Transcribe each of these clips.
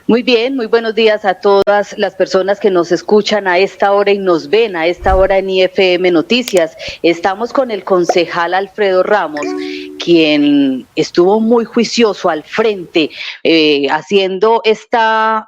Muy bien, muy buenos días a todas las personas que nos escuchan a esta hora y nos ven a esta hora en IFM Noticias. Estamos con el concejal Alfredo Ramos, quien estuvo muy juicioso al frente, haciendo esta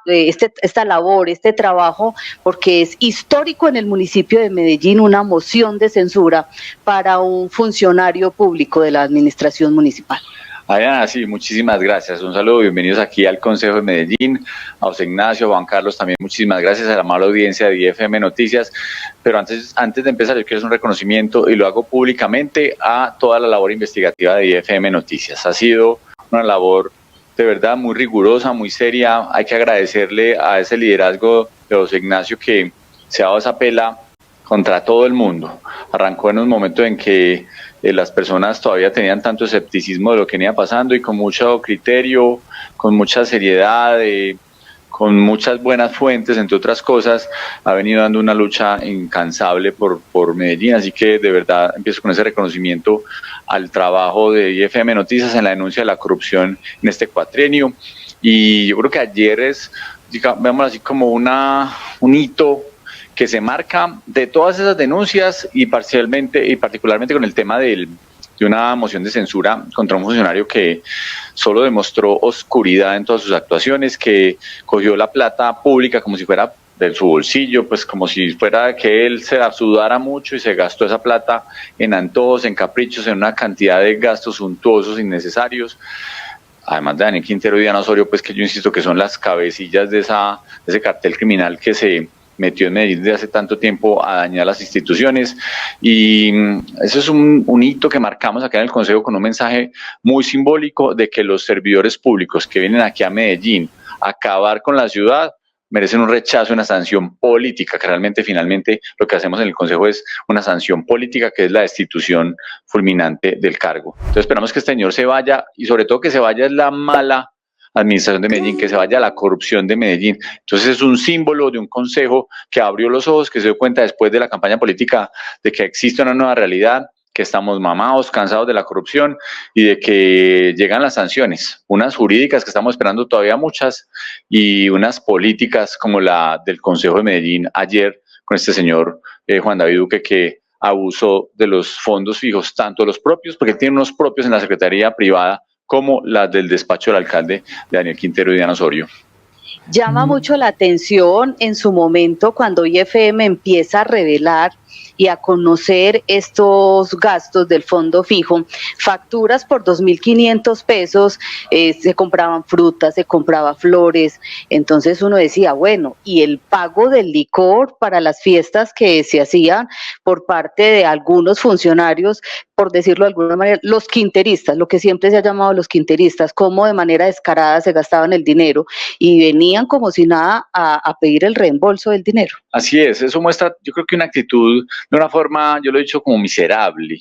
labor, este trabajo, porque es histórico en el municipio de Medellín una moción de censura para un funcionario público de la administración municipal. Adriana, sí, muchísimas gracias. Un saludo, bienvenidos aquí al Consejo de Medellín, a José Ignacio, a Juan Carlos, también muchísimas gracias a la amable audiencia de IFM Noticias. Pero antes de empezar, yo quiero hacer un reconocimiento y lo hago públicamente a toda la labor investigativa de IFM Noticias. Ha sido una labor de verdad muy rigurosa, muy seria. Hay que agradecerle a ese liderazgo de José Ignacio que se ha dado esa pela contra todo el mundo. Arrancó en un momento en que las personas todavía tenían tanto escepticismo de lo que venía pasando y con mucho criterio, con mucha seriedad, con muchas buenas fuentes, entre otras cosas, ha venido dando una lucha incansable por Medellín. Así que de verdad empiezo con ese reconocimiento al trabajo de IFM Noticias en la denuncia de la corrupción en este cuatrienio. Y yo creo que ayer es, digamos así, como un hito que se marca de todas esas denuncias y particularmente con el tema de una moción de censura contra un funcionario que solo demostró oscuridad en todas sus actuaciones, que cogió la plata pública como si fuera de su bolsillo, pues como si fuera que él se sudara mucho y se gastó esa plata en antojos, en caprichos, en una cantidad de gastos suntuosos, innecesarios. Además de Daniel Quintero y Diana Osorio, pues que yo insisto que son las cabecillas de ese cartel criminal que se metió en Medellín desde hace tanto tiempo a dañar las instituciones. Y eso es un hito que marcamos acá en el Consejo con un mensaje muy simbólico de que los servidores públicos que vienen aquí a Medellín a acabar con la ciudad merecen un rechazo, una sanción política, que realmente finalmente lo que hacemos en el Consejo es una sanción política, que es la destitución fulminante del cargo. Entonces esperamos que este señor se vaya y sobre todo que se vaya la mala administración de Medellín, que se vaya la corrupción de Medellín. Entonces es un símbolo de un consejo que abrió los ojos, que se dio cuenta después de la campaña política de que existe una nueva realidad, que estamos mamados, cansados de la corrupción y de que llegan las sanciones, unas jurídicas que estamos esperando todavía muchas y unas políticas como la del Consejo de Medellín ayer con este señor Juan David Duque, que abusó de los fondos fijos, tanto los propios, porque tiene unos propios en la Secretaría Privada, como la del despacho del alcalde de Daniel Quintero y Diana Osorio. Llama mucho la atención en su momento cuando IFM empieza a revelar y a conocer estos gastos del fondo fijo, facturas por 2.500 pesos, se compraban frutas, se compraba flores, entonces uno decía, bueno, y el pago del licor para las fiestas que se hacían por parte de algunos funcionarios, por decirlo de alguna manera, los quinteristas, lo que siempre se ha llamado los quinteristas, cómo de manera descarada se gastaban el dinero y venían como si nada a pedir el reembolso del dinero. Así es, eso muestra, yo creo que una actitud de una forma, yo lo he dicho como miserable,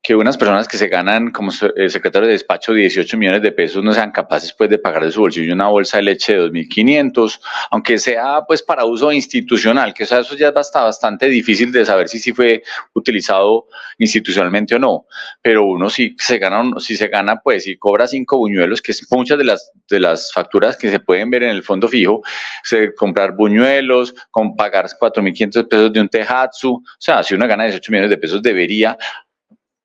que unas personas que se ganan como secretario de despacho 18 millones de pesos no sean capaces pues de pagar de su bolsillo una bolsa de leche de 2.500, aunque sea pues para uso institucional, que eso ya es bastante difícil de saber si fue utilizado institucionalmente o no, pero uno si se gana pues si cobra 5 buñuelos, que es muchas de las facturas que se pueden ver en el fondo fijo, comprar buñuelos, con pagar 4.500 pesos de un tehatsu, o sea, si uno gana 18 millones de pesos debería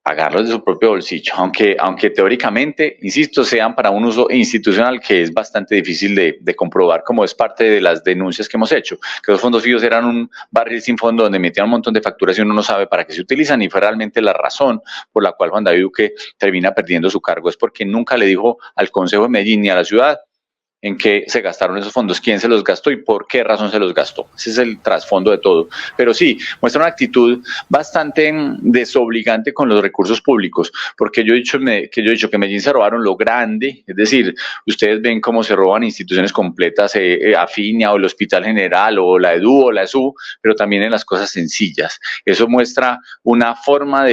pagarlos de su propio bolsillo, aunque teóricamente, insisto, sean para un uso institucional que es bastante difícil de comprobar, como es parte de las denuncias que hemos hecho, que los fondos fijos eran un barril sin fondo donde metían un montón de facturas y uno no sabe para qué se utilizan, y fue realmente la razón por la cual Juan David Duque termina perdiendo su cargo, es porque nunca le dijo al Consejo de Medellín ni a la ciudad en qué se gastaron esos fondos, quién se los gastó y por qué razón se los gastó. Ese es el trasfondo de todo. Pero sí, muestra una actitud bastante desobligante con los recursos públicos, porque yo he dicho que Medellín se robaron lo grande, es decir, ustedes ven cómo se roban instituciones completas, Afinia o el Hospital General o la EDU o la ESU, pero también en las cosas sencillas. Eso muestra una forma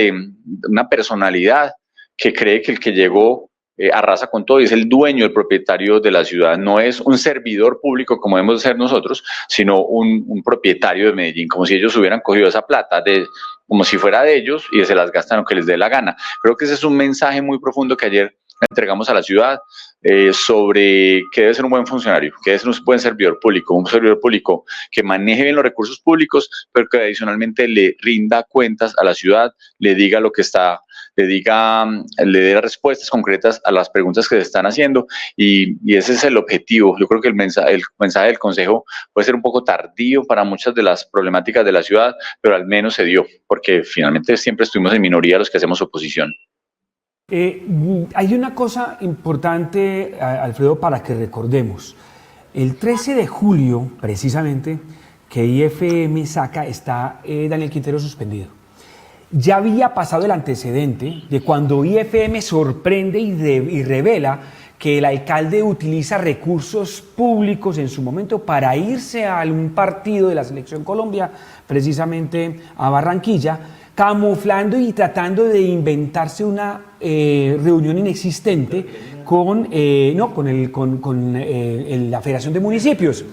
una personalidad que cree que el que llegó arrasa con todo y es el dueño, el propietario de la ciudad. No es un servidor público como debemos ser nosotros, sino un propietario de Medellín, como si ellos hubieran cogido esa plata como si fuera de ellos y se las gastan lo que les dé la gana. Creo que ese es un mensaje muy profundo que ayer entregamos a la ciudad sobre qué debe ser un buen funcionario, qué debe ser un buen servidor público que maneje bien los recursos públicos, pero que adicionalmente le rinda cuentas a la ciudad, le diga lo que está, le dé respuestas concretas a las preguntas que se están haciendo, y ese es el objetivo. Yo creo que el mensaje del Consejo puede ser un poco tardío para muchas de las problemáticas de la ciudad, pero al menos se dio, porque finalmente siempre estuvimos en minoría los que hacemos oposición. Hay una cosa importante, Alfredo, para que recordemos. El 13 de julio, precisamente, que IFM saca, está Daniel Quintero suspendido. Ya había pasado el antecedente de cuando IFM sorprende y revela que el alcalde utiliza recursos públicos en su momento para irse a un partido de la Selección Colombia, precisamente a Barranquilla, camuflando y tratando de inventarse una reunión inexistente con la Federación de Municipios.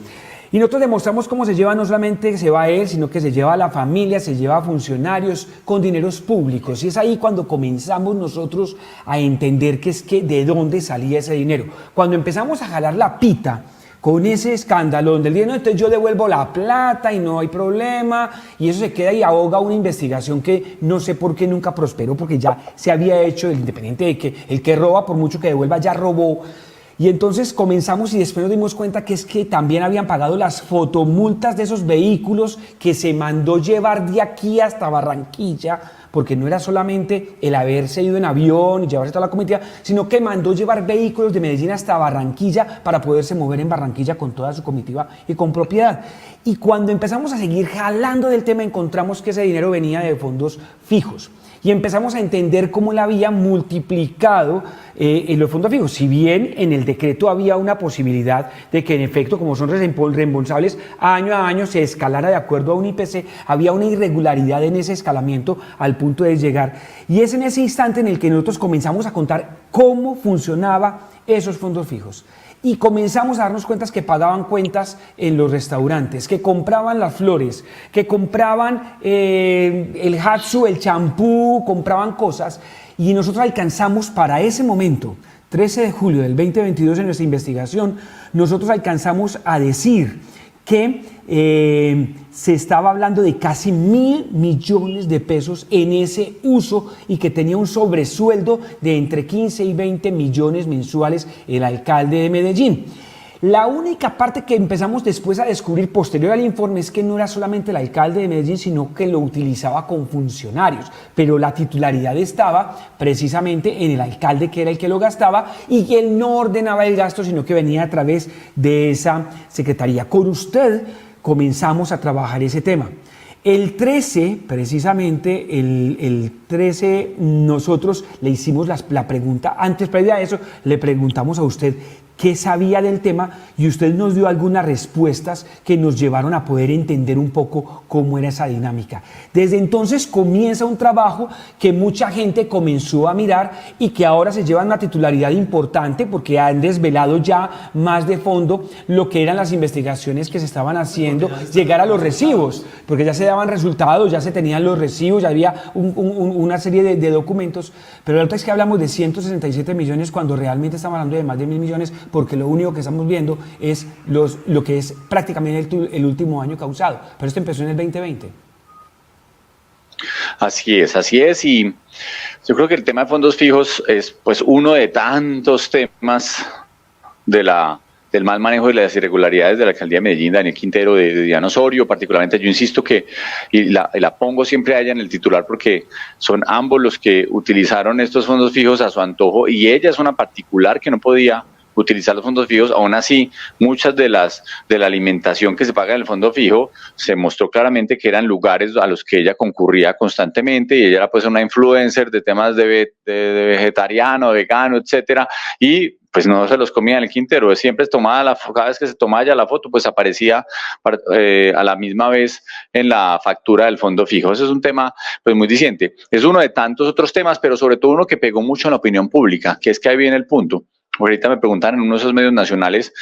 Y nosotros demostramos cómo se lleva, no solamente se va él, sino que se lleva a la familia, se lleva a funcionarios con dineros públicos. Y es ahí cuando comenzamos nosotros a entender de dónde salía ese dinero. Cuando empezamos a jalar la pita con ese escándalo donde el día no, entonces yo devuelvo la plata y no hay problema, y eso se queda y ahoga una investigación que no sé por qué nunca prosperó, porque ya se había hecho, independiente de que el que roba, por mucho que devuelva, ya robó. Y entonces comenzamos y después nos dimos cuenta que es que también habían pagado las fotomultas de esos vehículos que se mandó llevar de aquí hasta Barranquilla, porque no era solamente el haberse ido en avión y llevarse toda la comitiva, sino que mandó llevar vehículos de Medellín hasta Barranquilla para poderse mover en Barranquilla con toda su comitiva y con propiedad. Y cuando empezamos a seguir jalando del tema, encontramos que ese dinero venía de fondos fijos. Y empezamos a entender cómo la había multiplicado en los fondos fijos. Si bien en el decreto había una posibilidad de que en efecto, como son reembolsables, año a año se escalara de acuerdo a un IPC, había una irregularidad en ese escalamiento al punto de llegar. Y es en ese instante en el que nosotros comenzamos a contar cómo funcionaban esos fondos fijos. Y comenzamos a darnos cuenta que pagaban cuentas en los restaurantes, que compraban las flores, que compraban el hatsu, el champú, compraban cosas. Y nosotros alcanzamos para ese momento, 13 de julio del 2022, en nuestra investigación, nosotros alcanzamos a decir que se estaba hablando de casi 1.000 millones de pesos en ese uso y que tenía un sobresueldo de entre 15 y 20 millones mensuales el alcalde de Medellín. La única parte que empezamos después a descubrir posterior al informe es que no era solamente el alcalde de Medellín, sino que lo utilizaba con funcionarios, pero la titularidad estaba precisamente en el alcalde, que era el que lo gastaba, y que él no ordenaba el gasto, sino que venía a través de esa secretaría. Con usted comenzamos a trabajar ese tema. El 13, precisamente, el 13, nosotros le hicimos la pregunta, antes, previa a eso, le preguntamos a usted qué sabía del tema y usted nos dio algunas respuestas que nos llevaron a poder entender un poco cómo era esa dinámica. Desde entonces comienza un trabajo que mucha gente comenzó a mirar y que ahora se lleva una titularidad importante porque han desvelado ya más de fondo lo que eran las investigaciones que se estaban haciendo, llegar a los recibos, porque ya se daban resultados, ya se tenían los recibos, ya había una serie de documentos, pero la verdad es que hablamos de 167 millones cuando realmente estamos hablando de más de 1.000 millones, porque lo único que estamos viendo es lo que es prácticamente el último año causado. Pero esto empezó en el 2020. Así es, y yo creo que el tema de fondos fijos es pues uno de tantos temas del mal manejo de las irregularidades de la alcaldía de Medellín, Daniel Quintero, de Diana Osorio. Particularmente yo insisto que, y la pongo siempre a ella en el titular porque son ambos los que utilizaron estos fondos fijos a su antojo, y ella es una particular que no podía utilizar los fondos fijos. Aún así, muchas de la alimentación que se paga en el fondo fijo se mostró claramente que eran lugares a los que ella concurría constantemente, y ella era pues una influencer de temas de vegetariano, vegano, etcétera, y pues no se los comía en el Quintero. Siempre tomaba cada vez que se tomaba ya la foto, pues aparecía a la misma vez en la factura del fondo fijo. Ese es un tema pues muy diciente. Es uno de tantos otros temas, pero sobre todo uno que pegó mucho en la opinión pública, que es que ahí viene el punto. Ahorita me preguntan en uno de esos medios nacionales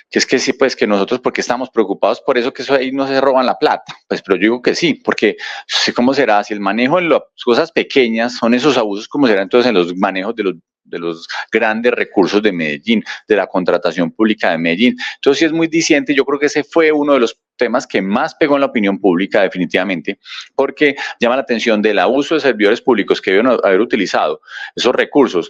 que es que sí, pues que nosotros porque estamos preocupados por eso, que eso ahí no se roban la plata. Pues pero yo digo que sí, porque ¿cómo será? Si el manejo en las cosas pequeñas son esos abusos, ¿cómo será entonces en los manejos de los de los grandes recursos de Medellín, de la contratación pública de Medellín. Entonces sí es muy diciente, yo creo que ese fue uno de los temas que más pegó en la opinión pública definitivamente, porque llama la atención del abuso de servidores públicos que deben haber utilizado esos recursos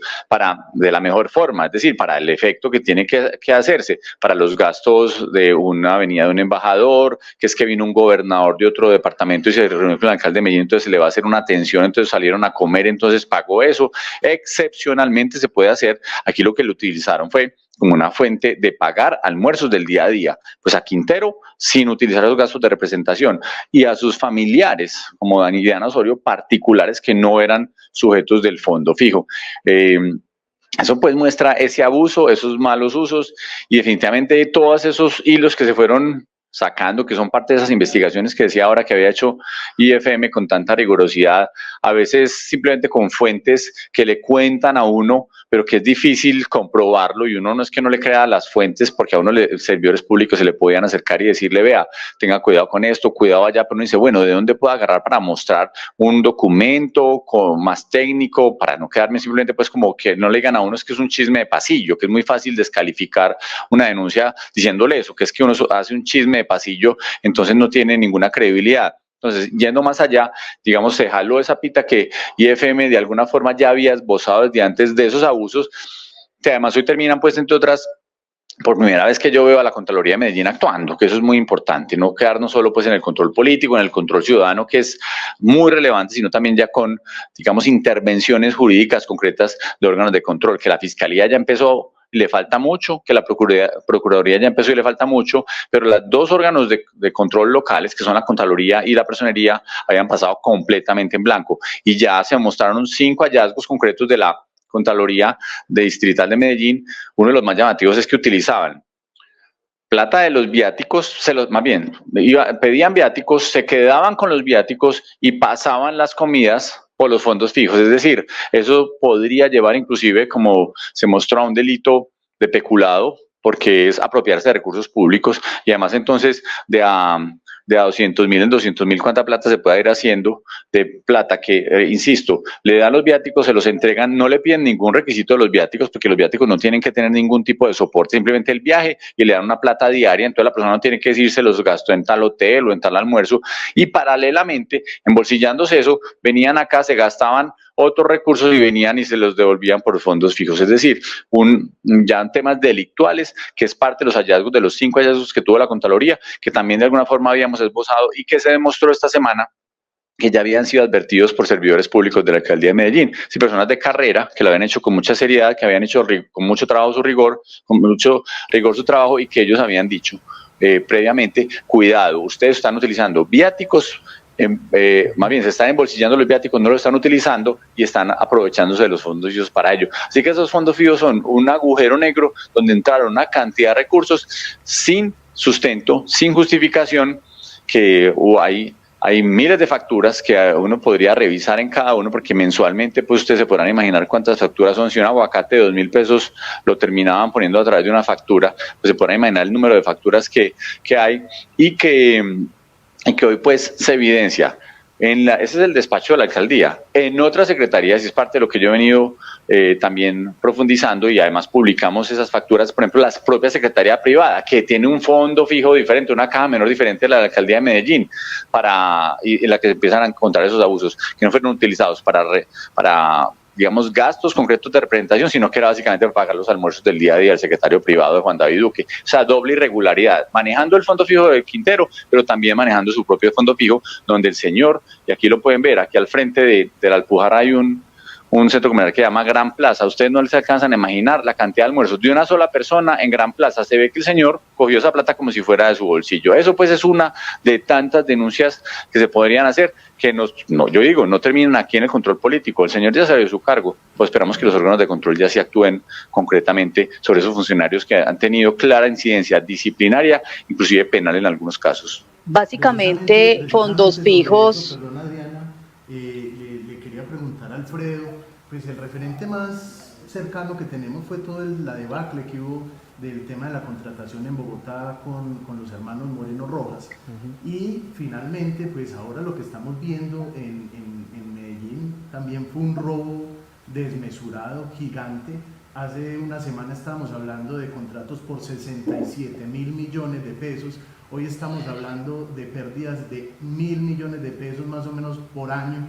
de la mejor forma, es decir, para el efecto que tiene que hacerse, para los gastos de una avenida de un embajador, que es que vino un gobernador de otro departamento y se reunió con el alcalde de Medellín, entonces se le va a hacer una atención, entonces salieron a comer, entonces pagó eso, excepcionalmente se puede hacer. Aquí lo que le utilizaron fue como una fuente de pagar almuerzos del día a día, pues a Quintero sin utilizar los gastos de representación y a sus familiares, como Dani y Diana Osorio, particulares que no eran sujetos del fondo fijo. Eso pues muestra ese abuso, esos malos usos y definitivamente todos esos hilos que se fueron sacando, que son parte de esas investigaciones que decía ahora que había hecho IFM con tanta rigurosidad, a veces simplemente con fuentes que le cuentan a uno, pero que es difícil comprobarlo y uno no es que no le crea las fuentes porque a uno servidores públicos se le podían acercar y decirle, vea, tenga cuidado con esto, cuidado allá, pero uno dice, bueno, ¿de dónde puedo agarrar para mostrar un documento más técnico, para no quedarme simplemente pues como que no le digan a uno es que es un chisme de pasillo, que es muy fácil descalificar una denuncia diciéndole eso, que es que uno hace un chisme de pasillo, entonces no tiene ninguna credibilidad. Entonces, yendo más allá, digamos, se jaló esa pita que IFM de alguna forma ya había esbozado desde antes de esos abusos, que además hoy terminan, pues, entre otras, por primera vez que yo veo a la Contraloría de Medellín actuando, que eso es muy importante, no quedarnos solo pues en el control político, en el control ciudadano, que es muy relevante, sino también ya con, digamos, intervenciones jurídicas concretas de órganos de control, que la Fiscalía ya empezó, le falta mucho, que la Procuraduría ya empezó y le falta mucho, pero los dos órganos de control locales, que son la Contraloría y la Personería, habían pasado completamente en blanco y ya se mostraron 5 hallazgos concretos de la Contraloría de Distrital de Medellín. Uno de los más llamativos es que utilizaban plata de los viáticos, más bien, pedían viáticos, se quedaban con los viáticos y pasaban las comidas por los fondos fijos. Es decir, eso podría llevar inclusive, como se mostró, a un delito de peculado, porque es apropiarse de recursos públicos y además entonces de a 200.000 en 200.000, cuánta plata se puede ir haciendo de plata que, insisto, le dan los viáticos, se los entregan, no le piden ningún requisito de los viáticos, porque los viáticos no tienen que tener ningún tipo de soporte, simplemente el viaje y le dan una plata diaria, entonces la persona no tiene que decir se los gastó en tal hotel o en tal almuerzo y paralelamente, embolsillándose eso, venían acá, se gastaban otros recursos y venían y se los devolvían por fondos fijos. Es decir, ya en temas delictuales, que es parte de los hallazgos, de los 5 hallazgos que tuvo la Contraloría, que también de alguna forma habíamos esbozado y que se demostró esta semana que ya habían sido advertidos por servidores públicos de la alcaldía de Medellín, sí, personas de carrera que lo habían hecho con mucha seriedad, que habían hecho con mucho trabajo su rigor, con mucho rigor su trabajo y que ellos habían dicho previamente, cuidado, ustedes están utilizando viáticos, más bien se están embolsillando los viáticos, no lo están utilizando y están aprovechándose de los fondos fijos para ello. Así que esos fondos fijos son un agujero negro donde entraron una cantidad de recursos sin sustento, sin justificación, que hay miles de facturas que uno podría revisar en cada uno, porque mensualmente pues ustedes se podrán imaginar cuántas facturas son. Si un aguacate de 2.000 pesos lo terminaban poniendo a través de una factura, pues se podrán imaginar el número de facturas que hay y que hoy pues se evidencia. Ese es el despacho de la alcaldía. En otras secretarías, y es parte de lo que yo he venido también profundizando, y además publicamos esas facturas, por ejemplo, la propia Secretaría Privada, que tiene un fondo fijo diferente, una caja menor diferente a la de la alcaldía de Medellín, y en la que se empiezan a encontrar esos abusos, que no fueron utilizados para digamos, gastos concretos de representación, sino que era básicamente pagar los almuerzos del día a día del secretario privado de Juan David Duque. O sea, doble irregularidad, manejando el fondo fijo de Quintero, pero también manejando su propio fondo fijo, donde el señor, y aquí lo pueden ver, aquí al frente de la Alpujarra hay un centro comercial que se llama Gran Plaza. Ustedes no les alcanzan a imaginar la cantidad de almuerzos de una sola persona en Gran Plaza. Se ve que el señor cogió esa plata como si fuera de su bolsillo. Eso pues es una de tantas denuncias que se podrían hacer, que no terminan aquí en el control político. El señor ya salió de su cargo, pues esperamos que los órganos de control ya se actúen concretamente sobre esos funcionarios que han tenido clara incidencia disciplinaria, inclusive penal en algunos casos. Básicamente, fondos fijos. Perdona, Diana, le quería preguntar a Alfredo, pues el referente más cercano que tenemos fue toda la debacle que hubo del tema de la contratación en Bogotá con los hermanos Moreno Rojas. Y finalmente, pues ahora lo que estamos viendo en Medellín también fue un robo desmesurado, gigante. Hace una semana estábamos hablando de contratos por 67.000 millones de pesos. Hoy estamos hablando de pérdidas de 1.000 millones de pesos más o menos por año.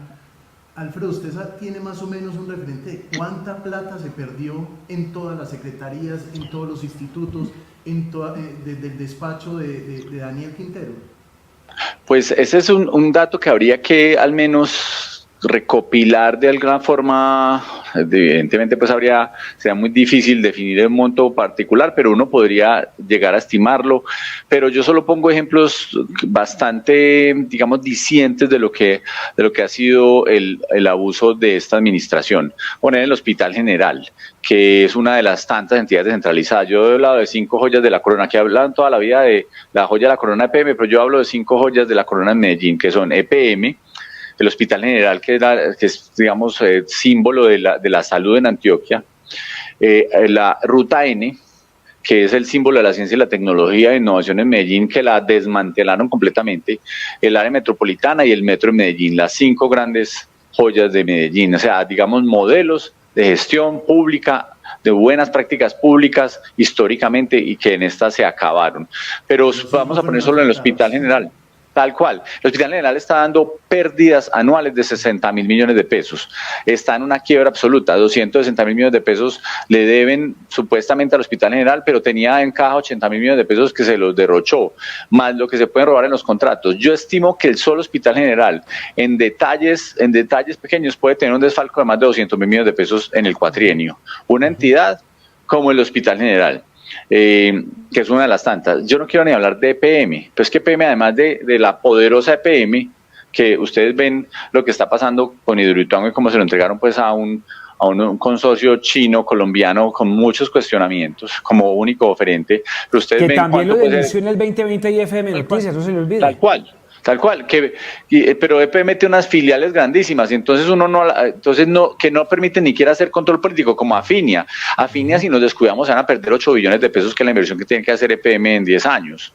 Alfredo, ¿usted tiene más o menos un referente de cuánta plata se perdió en todas las secretarías, en todos los institutos, desde el despacho de Daniel Quintero? Pues ese es un dato que habría que al menos recopilar de alguna forma. Evidentemente pues sería muy difícil definir el monto particular, pero uno podría llegar a estimarlo. Pero yo solo pongo ejemplos bastante, digamos, discientes de lo que ha sido el abuso de esta administración. Poner el Hospital General, que es una de las tantas entidades descentralizadas. Yo he hablado de 5 joyas de la corona, que hablan toda la vida de la joya de la corona EPM, pero yo hablo de 5 joyas de la corona en Medellín, que son EPM, el Hospital General, que es digamos, símbolo de la salud en Antioquia, la Ruta N, que es el símbolo de la ciencia y la tecnología e innovación en Medellín, que la desmantelaron completamente, el área metropolitana y el metro de Medellín, las 5 grandes joyas de Medellín, o sea, digamos, modelos de gestión pública, de buenas prácticas públicas históricamente, y que en esta se acabaron. Pero vamos a poner solo en el Hospital General. Tal cual. El Hospital General está dando pérdidas anuales de 60.000 millones de pesos. Está en una quiebra absoluta. 260.000 millones de pesos le deben supuestamente al Hospital General, pero tenía en caja 80.000 millones de pesos que se los derrochó, más lo que se pueden robar en los contratos. Yo estimo que el solo Hospital General, en detalles pequeños, puede tener un desfalco de más de 200.000 millones de pesos en el cuatrienio. Una entidad como el Hospital General, que es una de las tantas. Yo no quiero ni hablar de EPM, pero es que EPM, además de la poderosa EPM, que ustedes ven lo que está pasando con Hidroituango y cómo se lo entregaron pues a un consorcio chino-colombiano con muchos cuestionamientos como único oferente, pero ustedes que ven también lo denunció en el 2020 y FM Noticias, no se le olvide. Tal cual, pero EPM tiene unas filiales grandísimas, y entonces que no permiten ni siquiera hacer control político, como Afinia. Afinia, si nos descuidamos, van a perder 8 billones de pesos, que es la inversión que tiene que hacer EPM en 10 años.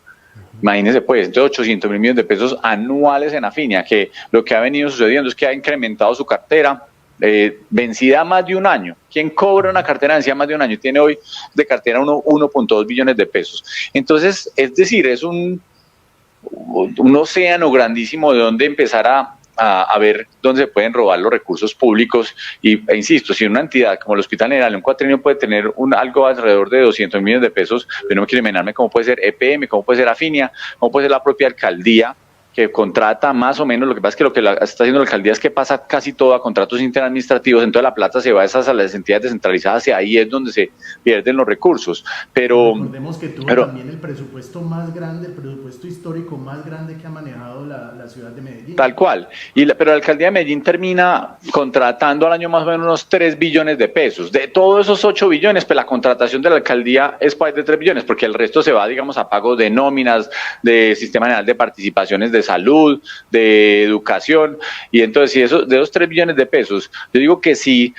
Imagínense pues, entonces 800.000 millones de pesos anuales en Afinia, que lo que ha venido sucediendo es que ha incrementado su cartera vencida a más de un año. ¿Quién cobra una cartera vencida a más de un año? Tiene hoy de cartera 1.2 billones de pesos. Entonces, es decir, es un océano grandísimo de donde empezar a ver dónde se pueden robar los recursos públicos. E insisto, si una entidad como el Hospital General en un cuatrienio puede tener algo alrededor de 200 millones de pesos, yo no quiero imaginarme cómo puede ser EPM, cómo puede ser Afinia, cómo puede ser la propia alcaldía, que contrata más o menos. Lo que pasa es que lo que está haciendo la alcaldía es que pasa casi todo a contratos interadministrativos, entonces la plata se va a las entidades descentralizadas, y ahí es donde se pierden los recursos. Pero recordemos que tuvo también el presupuesto más grande, el presupuesto histórico más grande que ha manejado la ciudad de Medellín. Tal cual. Pero la alcaldía de Medellín termina contratando al año más o menos unos 3 billones de pesos. De todos esos 8 billones, pues la contratación de la alcaldía es de 3 billones, porque el resto se va, digamos, a pagos de nóminas, de Sistema General de Participaciones de salud, de educación. Y entonces, si de esos 3 billones de pesos, yo digo que si,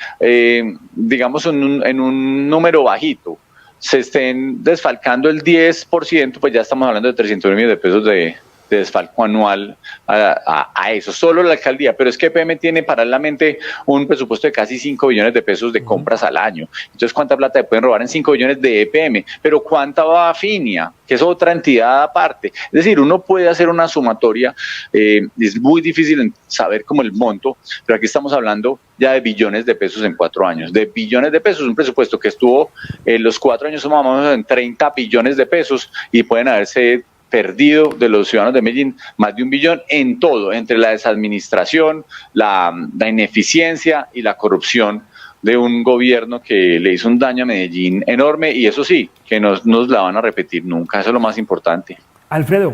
digamos, en un número bajito, se estén desfalcando el 10%, pues ya estamos hablando de 300 millones de pesos de desfalco anual a eso, solo la alcaldía. Pero es que EPM tiene paralelamente un presupuesto de casi 5 billones de pesos de compras al año. Entonces, ¿cuánta plata se pueden robar en 5 billones de EPM? Pero ¿cuánta va a Afinia, que es otra entidad aparte? Es decir, uno puede hacer una sumatoria, es muy difícil saber como el monto, pero aquí estamos hablando ya de billones de pesos en 4 años, de billones de pesos, un presupuesto que estuvo los 4 años, más o menos en 30 billones de pesos, y pueden haberse perdido de los ciudadanos de Medellín más de 1 billón en todo, entre la desadministración, la ineficiencia y la corrupción de un gobierno que le hizo un daño a Medellín enorme, y eso sí, que no nos la van a repetir nunca. Eso es lo más importante. Alfredo,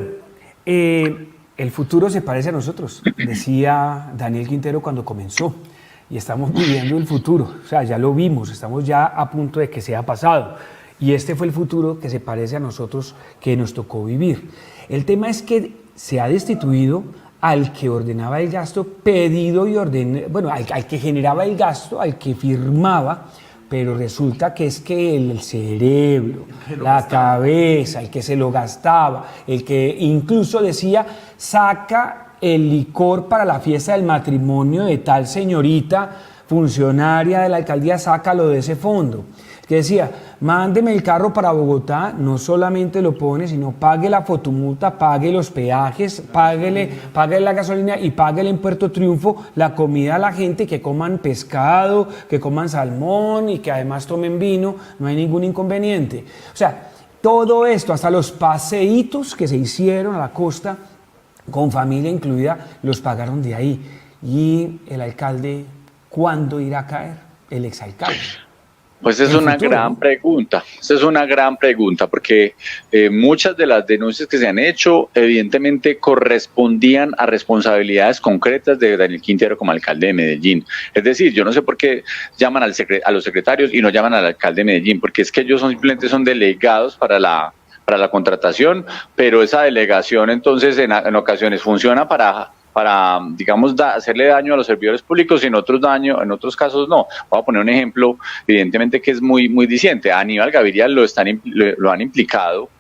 el futuro se parece a nosotros, decía Daniel Quintero cuando comenzó, y estamos viviendo el futuro, o sea, ya lo vimos, estamos ya a punto de que sea pasado. Y este fue el futuro que se parece a nosotros, que nos tocó vivir. El tema es que se ha destituido al que ordenaba el gasto pedido y al que generaba el gasto, al que firmaba, pero resulta que es que el cerebro, la cabeza, el que se lo gastaba, el que incluso decía, saca el licor para la fiesta del matrimonio de tal señorita, funcionaria de la alcaldía, sácalo de ese fondo. Que decía, mándeme el carro para Bogotá, no solamente lo pone, sino pague la fotomulta, pague los peajes, pague la gasolina y pague en Puerto Triunfo la comida a la gente, que coman pescado, que coman salmón y que además tomen vino, no hay ningún inconveniente. O sea, todo esto, hasta los paseitos que se hicieron a la costa, con familia incluida, los pagaron de ahí. Y el alcalde, ¿cuándo irá a caer? El exalcalde. Pues es una gran pregunta, esa es una gran pregunta, porque muchas de las denuncias que se han hecho evidentemente correspondían a responsabilidades concretas de Daniel Quintero como alcalde de Medellín. Es decir, yo no sé por qué llaman a los secretarios y no llaman al alcalde de Medellín, porque es que ellos simplemente son delegados para la contratación, pero esa delegación entonces en ocasiones funciona para digamos, hacerle daño a los servidores públicos y en otros casos no. Voy a poner un ejemplo, evidentemente que es muy diciente. A Aníbal Gaviria lo han implicado,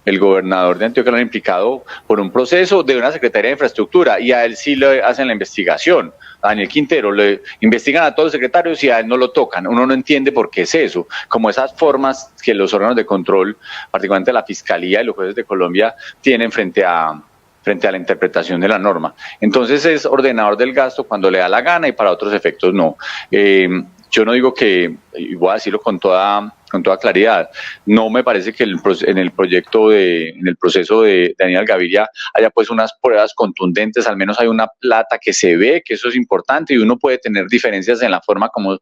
el gobernador de Antioquia lo han implicado por un proceso de una Secretaría de Infraestructura y a él sí le hacen la investigación. A Daniel Quintero le investigan a todos los secretarios y a él no lo tocan. Uno no entiende por qué es eso. Como esas formas que los órganos de control, particularmente la Fiscalía y los jueces de Colombia, tienen frente a la interpretación de la norma. Entonces es ordenador del gasto cuando le da la gana y para otros efectos no. Yo no digo que, y voy a decirlo con toda claridad, no me parece que en el proceso de Aníbal Gaviria haya pues unas pruebas contundentes, al menos hay una plata que se ve, que eso es importante y uno puede tener diferencias en la forma como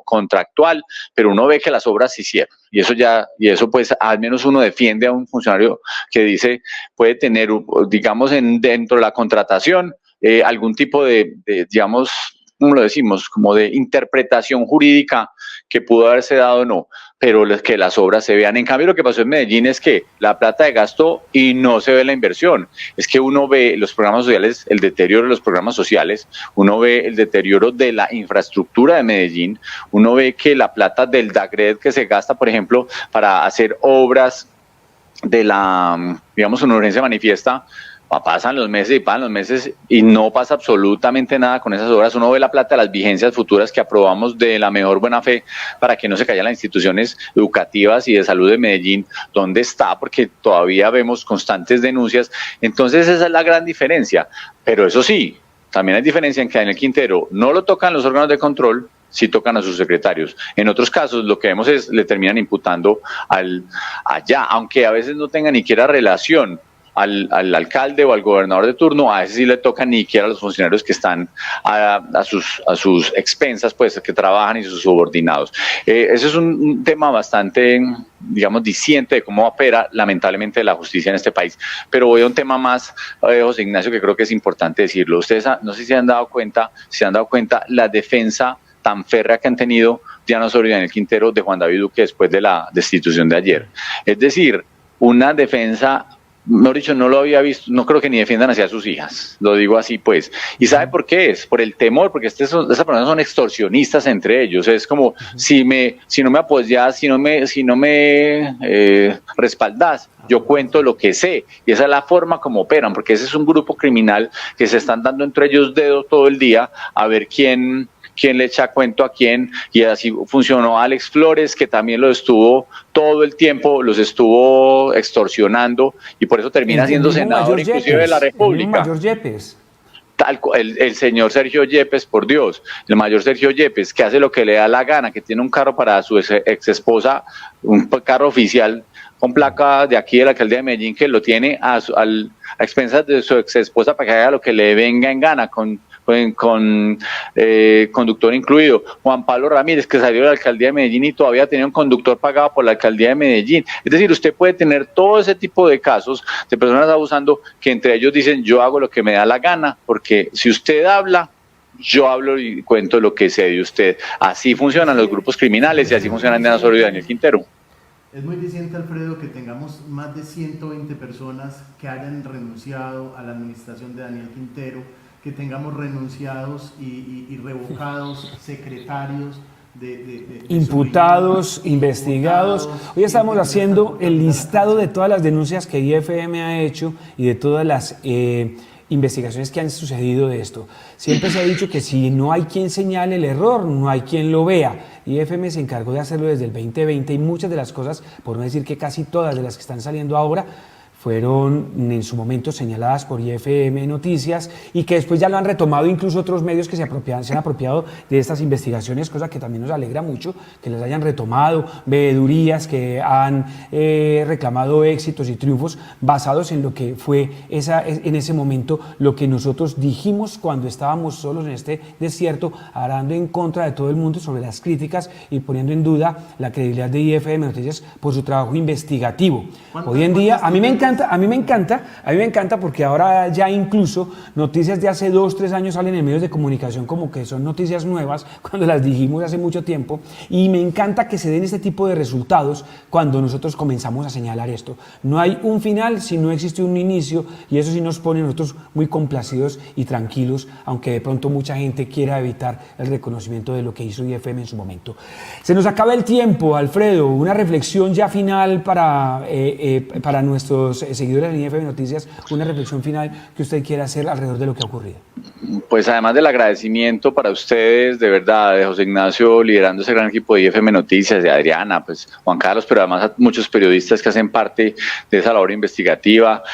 contractual, pero uno ve que las obras se hicieron y eso pues al menos uno defiende a un funcionario que dice puede tener, digamos, dentro de la contratación algún tipo de digamos, como lo decimos, como de interpretación jurídica que pudo haberse dado o no, pero que las obras se vean. En cambio, lo que pasó en Medellín es que la plata de gasto y no se ve la inversión. Es que uno ve los programas sociales, el deterioro de los programas sociales, uno ve el deterioro de la infraestructura de Medellín, uno ve que la plata del DAGRED que se gasta, por ejemplo, para hacer obras de digamos, una urgencia manifiesta, pasan los meses y no pasa absolutamente nada con esas obras. Uno ve la plata de las vigencias futuras que aprobamos de la mejor buena fe para que no se caigan las instituciones educativas y de salud de Medellín. ¿Dónde está? Porque todavía vemos constantes denuncias. Entonces esa es la gran diferencia. Pero eso sí, también hay diferencia en que a Daniel Quintero no lo tocan los órganos de control, sí tocan a sus secretarios. En otros casos lo que vemos es le terminan imputando allá, aunque a veces no tenga ni siquiera relación al alcalde o al gobernador de turno, a veces sí le tocan ni siquiera a los funcionarios que están a sus expensas, pues que trabajan y sus subordinados. Ese es un tema bastante, digamos, diciente de cómo opera lamentablemente la justicia en este país. Pero voy a un tema más, José Ignacio, que creo que es importante decirlo. Ustedes no sé si se han dado cuenta la defensa tan férrea que han tenido Diana Osorio y Daniel Quintero de Juan David Duque después de la destitución de ayer. Es decir, una defensa, mejor dicho, no lo había visto, no creo que ni defiendan hacia sus hijas, lo digo así pues. ¿Y sabe por qué es? Por el temor, porque esas personas son extorsionistas entre ellos. Es como, si no me apoyas, si no me respaldas, yo cuento lo que sé. Y esa es la forma como operan, porque ese es un grupo criminal que se están dando entre ellos dedos todo el día a ver quién le echa cuento a quién, y así funcionó Alex Flores, que también los estuvo todo el tiempo, los estuvo extorsionando, y por eso termina siendo senador inclusive de la República. El mayor Yepes. El señor Sergio Yepes, por Dios, el mayor Sergio Yepes, que hace lo que le da la gana, que tiene un carro para su ex esposa, un carro oficial con placa de aquí de la alcaldía de Medellín, que lo tiene a expensas de su ex esposa para que haga lo que le venga en gana, con conductor incluido. Juan Pablo Ramírez, que salió de la alcaldía de Medellín y todavía tenía un conductor pagado por la alcaldía de Medellín. Es decir, usted puede tener todo ese tipo de casos de personas abusando, que entre ellos dicen yo hago lo que me da la gana, porque si usted habla, yo hablo y cuento lo que sé de usted. Así funcionan los grupos criminales y así funcionan Diana Osorio y Daniel Quintero. Es muy diciente, Alfredo, que tengamos más de 120 personas que hayan renunciado a la administración de Daniel Quintero, que tengamos renunciados y revocados secretarios de imputados, investigados. Hoy estamos haciendo el listado de todas las denuncias que IFM ha hecho y de todas las investigaciones que han sucedido de esto. Siempre se ha dicho que si no hay quien señale el error, no hay quien lo vea. IFM se encargó de hacerlo desde el 2020 y muchas de las cosas, por no decir que casi todas de las que están saliendo ahora, fueron en su momento señaladas por IFM Noticias y que después ya lo han retomado incluso otros medios que se han apropiado de estas investigaciones, cosa que también nos alegra mucho, que las hayan retomado, veedurías que han reclamado éxitos y triunfos basados en lo que fue en ese momento lo que nosotros dijimos cuando estábamos solos en este desierto, arando en contra de todo el mundo sobre las críticas y poniendo en duda la credibilidad de IFM Noticias por su trabajo investigativo. Hoy en día, a mí me encanta porque ahora ya incluso noticias de hace 2, 3 años salen en medios de comunicación como que son noticias nuevas cuando las dijimos hace mucho tiempo, y me encanta que se den este tipo de resultados cuando nosotros comenzamos a señalar esto. No hay un final si no existe un inicio, y eso sí nos pone a nosotros muy complacidos y tranquilos, aunque de pronto mucha gente quiera evitar el reconocimiento de lo que hizo IFM en su momento. Se nos acaba el tiempo, Alfredo, una reflexión ya final para nuestros seguidores de IFM Noticias, una reflexión final que usted quiera hacer alrededor de lo que ha ocurrido. Pues además del agradecimiento para ustedes, de verdad, de José Ignacio liderando ese gran equipo de IFM Noticias, de Adriana, pues Juan Carlos, pero además a muchos periodistas que hacen parte de esa labor investigativa.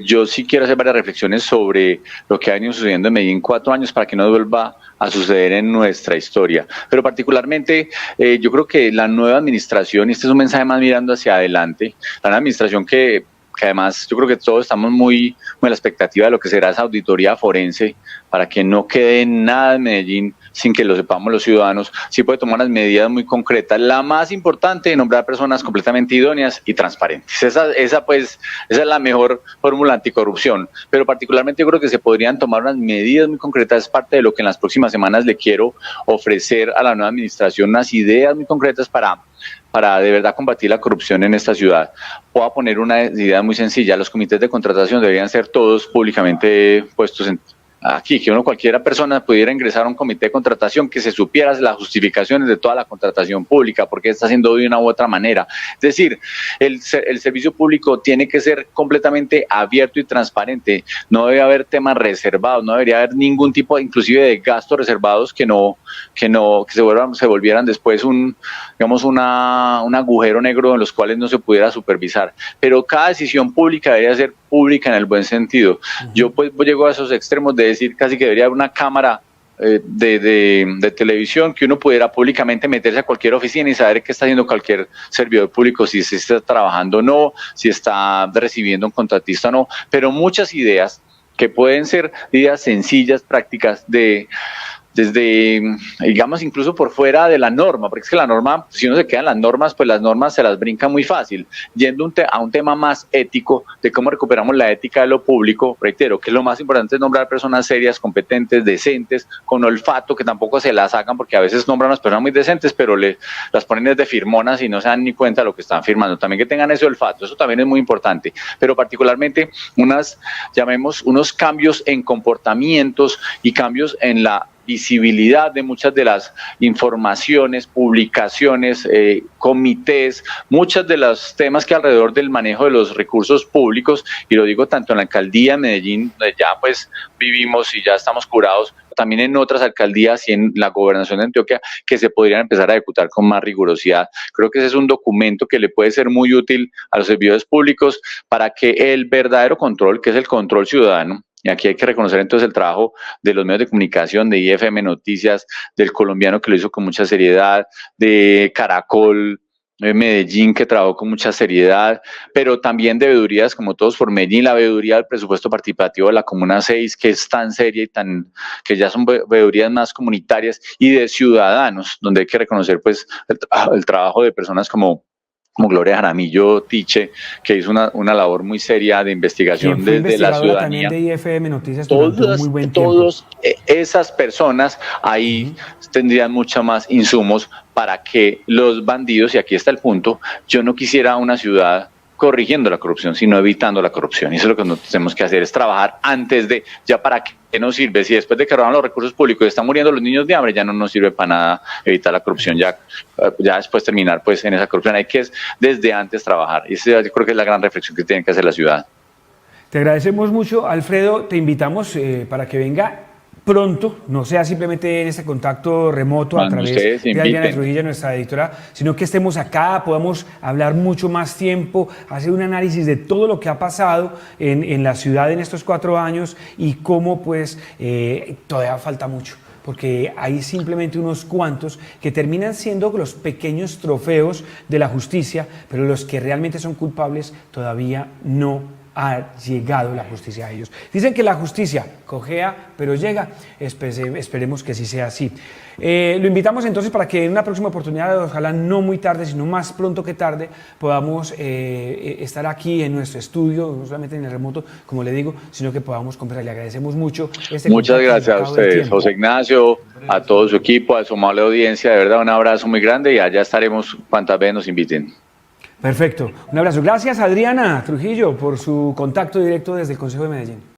Yo sí quiero hacer varias reflexiones sobre lo que ha venido sucediendo en Medellín 4 años para que no vuelva a suceder en nuestra historia. Pero particularmente yo creo que la nueva administración, y este es un mensaje más mirando hacia adelante, la nueva administración que además yo creo que todos estamos muy a la expectativa de lo que será esa auditoría forense para que no quede nada en Medellín sin que lo sepamos los ciudadanos. Sí puede tomar unas medidas muy concretas. La más importante, nombrar personas completamente idóneas y transparentes. Esa es la mejor fórmula anticorrupción. Pero particularmente yo creo que se podrían tomar unas medidas muy concretas. Es parte de lo que en las próximas semanas le quiero ofrecer a la nueva administración, unas ideas muy concretas para de verdad combatir la corrupción en esta ciudad. Voy a poner una idea muy sencilla. Los comités de contratación deberían ser todos públicamente puestos aquí, que cualquiera persona pudiera ingresar a un comité de contratación, que se supiera las justificaciones de toda la contratación pública, porque está haciendo de una u otra manera. Es decir, el servicio público tiene que ser completamente abierto y transparente. No debe haber temas reservados, no debería haber ningún tipo, inclusive de gastos reservados que se volvieran después un agujero negro en los cuales no se pudiera supervisar. Pero cada decisión pública debería ser pública en el buen sentido. Yo pues llego a esos extremos de decir casi que debería haber una cámara de televisión que uno pudiera públicamente meterse a cualquier oficina y saber qué está haciendo cualquier servidor público, si se está trabajando o no, si está recibiendo un contratista o no, pero muchas ideas que pueden ser ideas sencillas, prácticas desde, digamos, incluso por fuera de la norma, porque es que la norma, si uno se queda en las normas, pues las normas se las brinca muy fácil. Yendo a un tema más ético, de cómo recuperamos la ética de lo público, reitero, que lo más importante es nombrar personas serias, competentes, decentes, con olfato, que tampoco se las sacan, porque a veces nombran a las personas muy decentes, pero las ponen desde firmonas y no se dan ni cuenta de lo que están firmando. También que tengan ese olfato, eso también es muy importante, pero particularmente llamemos unos cambios en comportamientos y cambios en la visibilidad de muchas de las informaciones, publicaciones, comités, muchos de los temas que alrededor del manejo de los recursos públicos, y lo digo tanto en la alcaldía de Medellín, donde ya pues vivimos y ya estamos curados, también en otras alcaldías y en la gobernación de Antioquia, que se podrían empezar a ejecutar con más rigurosidad. Creo que ese es un documento que le puede ser muy útil a los servidores públicos para que el verdadero control, que es el control ciudadano, y aquí hay que reconocer entonces el trabajo de los medios de comunicación, de IFM Noticias, del colombiano que lo hizo con mucha seriedad, de Caracol, Medellín, que trabajó con mucha seriedad, pero también de veedurías como Todos por Medellín, la veeduría del presupuesto participativo de la Comuna 6, que es tan seria y que ya son veedurías más comunitarias, y de ciudadanos, donde hay que reconocer pues el trabajo de personas como Gloria Jaramillo Tiche, que hizo una labor muy seria de investigación desde la ciudadanía. También de IFM Noticias durante un muy buen tiempo. Todas esas personas ahí tendrían mucho más insumos para que los bandidos, y aquí está el punto, yo no quisiera una ciudad corrigiendo la corrupción, sino evitando la corrupción. Y eso es lo que nosotros tenemos que hacer, es trabajar antes de, ya para qué nos sirve, si después de que roban los recursos públicos y están muriendo los niños de hambre, ya no nos sirve para nada evitar la corrupción, ya después terminar pues en esa corrupción. Hay que desde antes trabajar, y esa yo creo que es la gran reflexión que tiene que hacer la ciudad. Te agradecemos mucho, Alfredo. Te invitamos para que venga pronto, no sea simplemente en este contacto remoto a través de Adriana Trujillo, nuestra editora, sino que estemos acá, podamos hablar mucho más tiempo, hacer un análisis de todo lo que ha pasado en la ciudad en estos 4 años y cómo pues todavía falta mucho, porque hay simplemente unos cuantos que terminan siendo los pequeños trofeos de la justicia, pero los que realmente son culpables todavía no ha llegado la justicia a ellos. Dicen que la justicia cojea, pero llega. Esperemos que sí sea así. Lo invitamos entonces para que en una próxima oportunidad, ojalá no muy tarde, sino más pronto que tarde, podamos estar aquí en nuestro estudio, no solamente en el remoto, como le digo, sino que podamos conversar. Le agradecemos mucho. Muchas gracias a ustedes, José Ignacio, a todo su equipo, a su amable audiencia. De verdad, un abrazo muy grande y allá estaremos cuantas veces nos inviten. Perfecto. Un abrazo. Gracias, Adriana Trujillo, por su contacto directo desde el Consejo de Medellín.